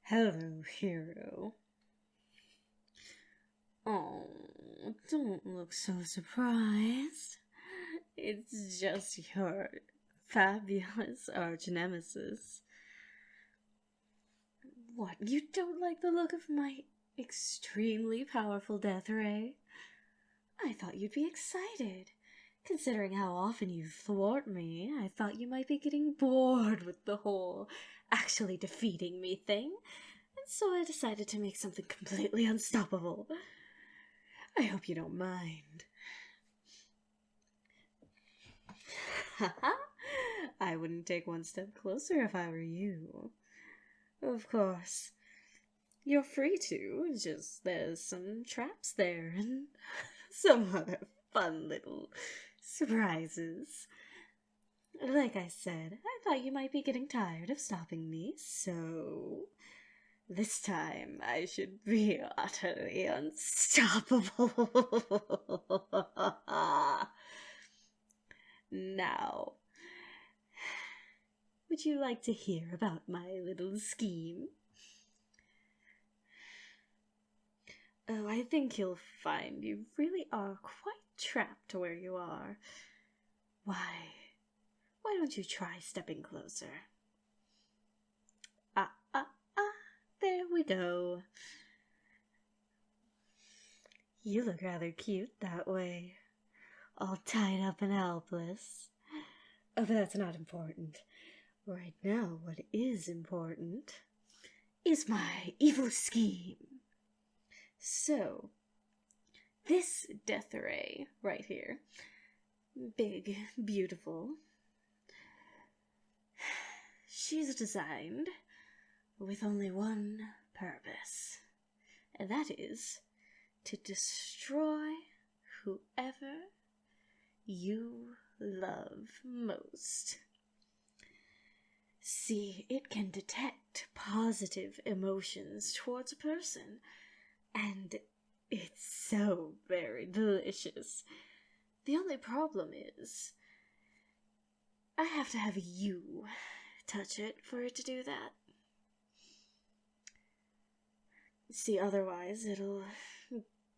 Hello, hero. Oh, don't look so surprised. It's just your fabulous arch nemesis. What, you don't like the look of my extremely powerful death ray? I thought you'd be excited. Considering how often you thwart me, I thought you might be getting bored with the whole actually defeating me thing, and so I decided to make something completely unstoppable. I hope you don't mind. Haha, I wouldn't take one step closer if I were you. Of course, you're free to, just there's some traps there and some other fun little surprises. Like I said, I thought you might be getting tired of stopping me, so this time I should be utterly unstoppable. Now, would you like to hear about my little scheme? Oh, I think you'll find you really are quite trapped where you are. Why don't you try stepping closer? There we go. You look rather cute that way, all tied up and helpless. Oh, but that's not important. Right now, what is important is my evil scheme. So, this death ray right here, big, beautiful, she's designed with only one purpose, and that is to destroy whoever you love most. See, it can detect positive emotions towards a person, and it's so very delicious. The only problem is, I have to have you touch it for it to do that. See, otherwise it'll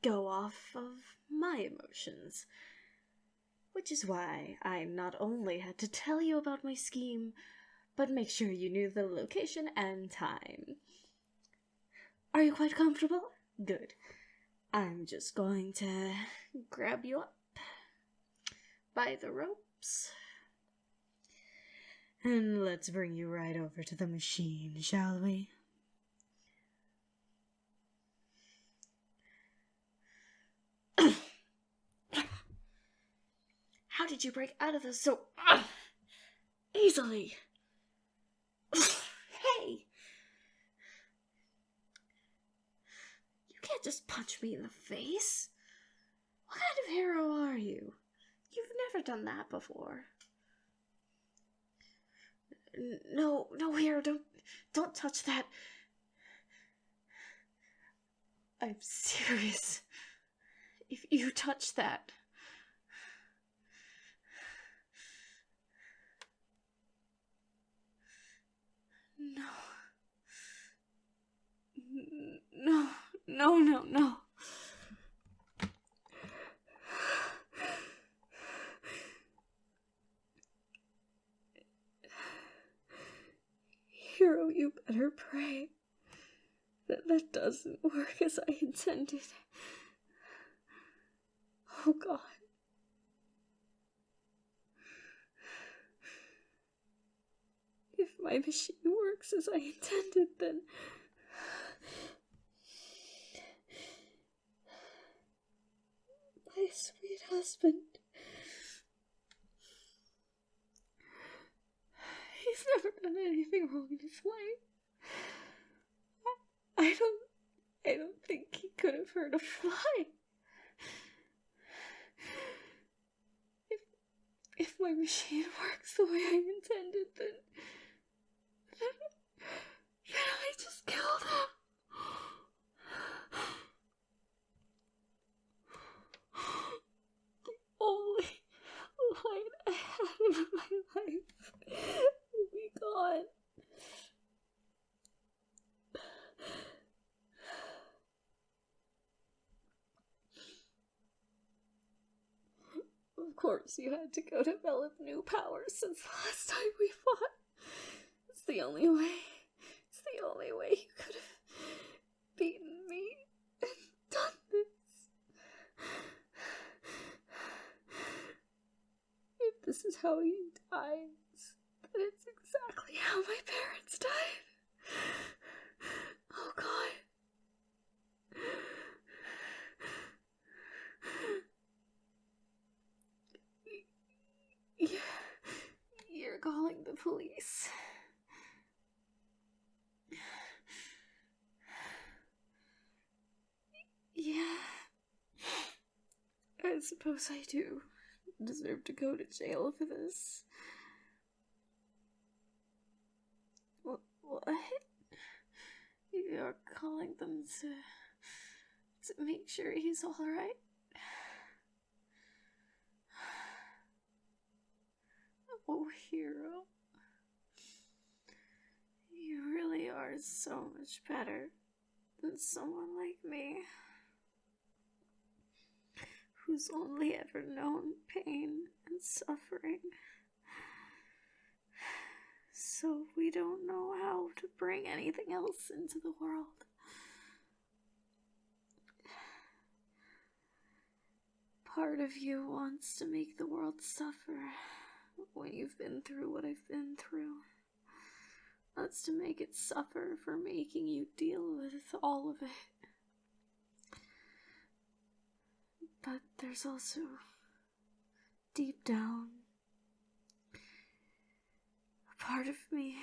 go off of my emotions. Which is why I not only had to tell you about my scheme, but make sure you knew the location and time. Are you quite comfortable? Good. I'm just going to grab you up by the ropes. And let's bring you right over to the machine, shall we? How did you break out of this so easily? Hey! You can't just punch me in the face. What kind of hero are you? You've never done that before. No, hero, don't touch that. I'm serious. If you touch that... No. Hero, you better pray that doesn't work as I intended. Oh, God. If my machine works as I intended, then... my sweet husband... he's never done anything wrong in his life. I don't think he could have hurt a fly. If my machine works the way I intended, then I just killed him. The only light I had in my life will be gone. course you had to go develop new powers since the last time we fought. It's the only way. It's the only way you could have beaten me and done this. If this is how he dies, then it's exactly how my parents died. Oh, God. You're calling the police. Yeah. I suppose I do deserve to go to jail for this. What? You're calling them to make sure he's alright? Oh, hero. You really are so much better than someone like me, who's only ever known pain and suffering. So we don't know how to bring anything else into the world. Part of you wants to make the world suffer when you've been through what I've been through. That's to make it suffer for making you deal with all of it. But there's also, deep down, a part of me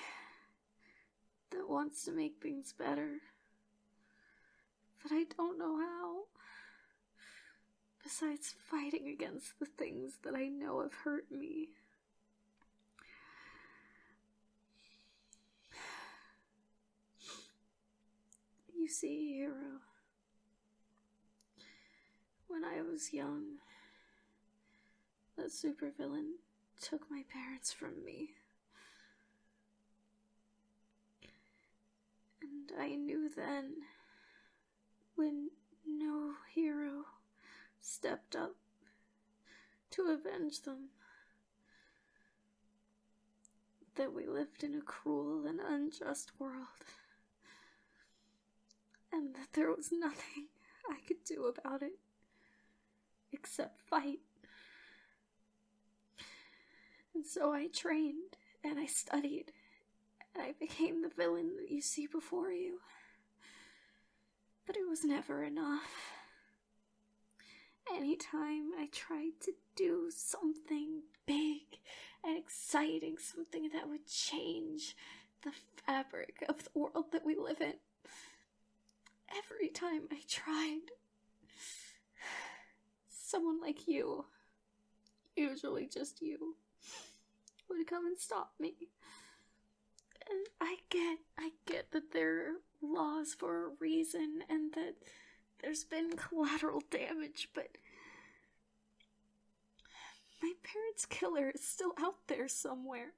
that wants to make things better. But I don't know how. Besides fighting against the things that I know have hurt me. You see, hero, when I was young, that supervillain took my parents from me. And I knew then, when no hero stepped up to avenge them, that we lived in a cruel and unjust world. And that there was nothing I could do about it, except fight. And so I trained, and I studied, and I became the villain that you see before you. But it was never enough. Anytime I tried to do something big and exciting, something that would change the fabric of the world that we live in, every time I tried, someone like you, usually just you, would come and stop me. And I get that there are laws for a reason and that there's been collateral damage, but my parents' killer is still out there somewhere.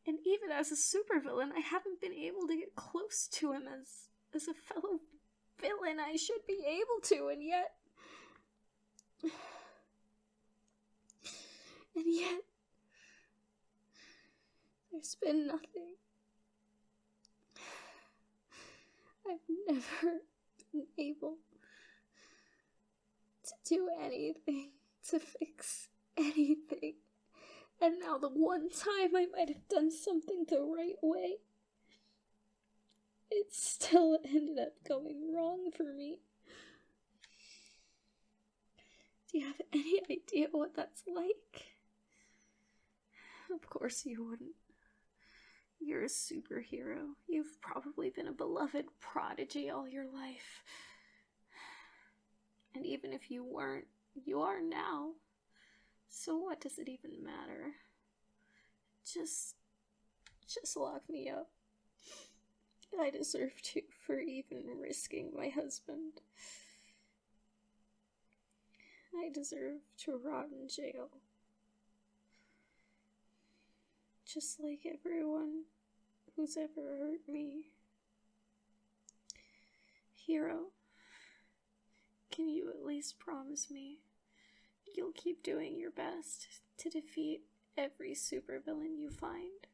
And even as a supervillain, I haven't been able to get close to him as a fellow villain I should be able to, and yet... there's been nothing. I've never been able to do anything to fix anything. And now the one time I might have done something the right way, it still ended up going wrong for me. Do you have any idea what that's like? Of course you wouldn't. You're a superhero. You've probably been a beloved prodigy all your life. And even if you weren't, you are now. So what does it even matter? Just lock me up. I deserve to for even risking my husband. I deserve to rot in jail. Just like everyone who's ever hurt me. Hero, can you at least please promise me you'll keep doing your best to defeat every supervillain you find.